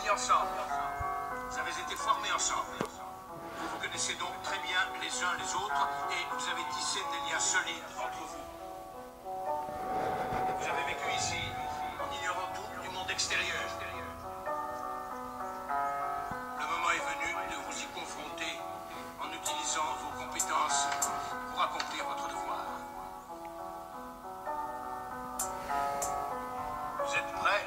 grandi ensemble. Vous avez été formés ensemble. Vous vous connaissez donc très bien les uns les autres et vous avez tissé des liens solides entre vous. Vous avez vécu ici en ignorant tout du monde extérieur. Le moment est venu de vous y confronter en utilisant vos compétences pour accomplir votre devoir. Vous êtes prêts?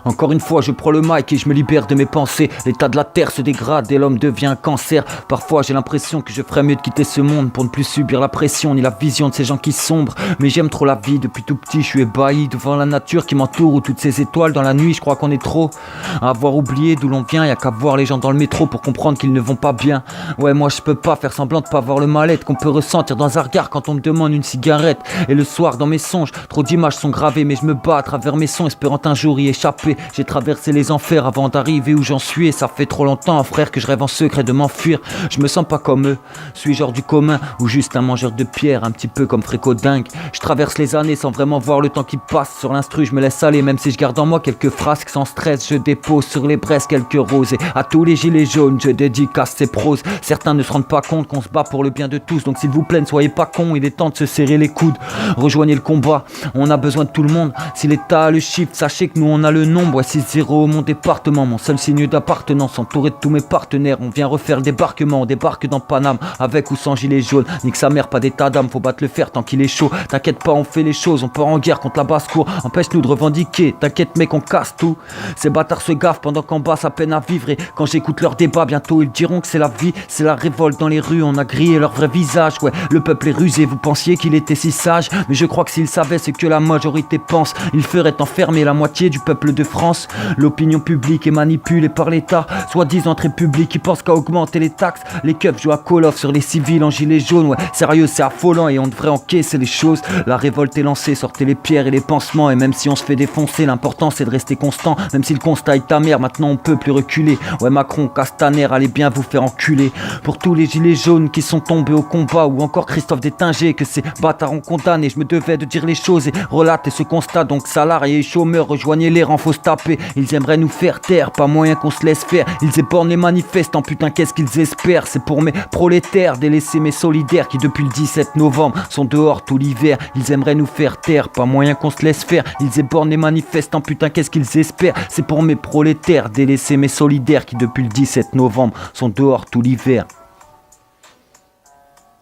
Encore une fois je prends le mic et je me libère de mes pensées. L'état de la terre se dégrade et l'homme devient un cancer. Parfois j'ai l'impression que je ferais mieux de quitter ce monde pour ne plus subir la pression ni la vision de ces gens qui sombrent. Mais j'aime trop la vie, depuis tout petit je suis ébahi devant la nature qui m'entoure ou toutes ces étoiles dans la nuit. Je crois qu'on est trop à avoir oublié d'où l'on vient. Y'a qu'à voir les gens dans le métro pour comprendre qu'ils ne vont pas bien. Ouais, moi je peux pas faire semblant de pas voir le mal-être qu'on peut ressentir dans un regard quand on me demande une cigarette. Et le soir dans mes songes, trop d'images sont gravées, mais je me bats à travers mes sons espérant un jour y échapper. J'ai traversé les enfers avant d'arriver où j'en suis et ça fait trop longtemps, frère, que je rêve en secret de m'enfuir. Je me sens pas comme eux, suis genre du commun ou juste un mangeur de pierre, un petit peu comme Fréco dingue. Je traverse les années sans vraiment voir le temps qui passe. Sur l'instru je me laisse aller, même si je garde en moi quelques frasques. Sans stress je dépose sur les braises quelques roses. Et à tous les gilets jaunes je dédicace ces proses. Certains ne se rendent pas compte qu'on se bat pour le bien de tous. Donc s'il vous plaît ne soyez pas cons, il est temps de se serrer les coudes. Rejoignez le combat, on a besoin de tout le monde. Si l'État a le chiffre, sachez que nous on a le nombre. 6-0 mon département, mon seul signe d'appartenance. Entouré de tous mes partenaires, on vient refaire le débarquement. On débarque dans Paname, avec ou sans gilet jaune. Nique sa mère, pas d'état d'âme, faut battre le fer tant qu'il est chaud. T'inquiète pas, on fait les choses, on part en guerre contre la basse-cour. Empêche-nous de revendiquer, t'inquiète mec, on casse tout. Ces bâtards se gaffent pendant qu'en bas ça peine à vivre. Et quand j'écoute leur débat, bientôt ils diront que c'est la vie. C'est la révolte dans les rues, on a grillé leur vrai visage. Ouais, le peuple est rusé, vous pensiez qu'il était si sage. Mais je crois que s'il savait ce que la majorité pense, il ferait enfermer la moitié du peuple de France. L'opinion publique est manipulée par l'État, soi-disant très public, qui pense qu'à augmenter les taxes. Les keufs jouent à Call of sur les civils en gilets jaunes. Ouais, sérieux, c'est affolant et on devrait encaisser les choses. La révolte est lancée, sortez les pierres et les pansements. Et même si on se fait défoncer, l'important c'est de rester constant. Même si le constat est amer, maintenant on peut plus reculer. Ouais, Macron, Castaner, allez bien vous faire enculer. Pour tous les gilets jaunes qui sont tombés au combat, ou encore Christophe Détinger, que ces bâtards ont condamné. Je me devais de dire les choses et relater ce constat. Donc salariés et chômeurs, rejoignez les rangs, faut se taper. Ils aimeraient nous faire taire, pas moyen qu'on se laisse faire. Ils ébornent les manifestants, putain qu'est-ce qu'ils espèrent. C'est pour mes prolétaires, délaissés mes solidaires, qui depuis le 17 novembre sont dehors tout l'hiver. Ils aimeraient nous faire taire, pas moyen qu'on se laisse faire. Ils ébornent les manifestants, putain qu'est-ce qu'ils espèrent. C'est pour mes prolétaires, délaissés mes solidaires, qui depuis le 17 novembre sont dehors tout l'hiver.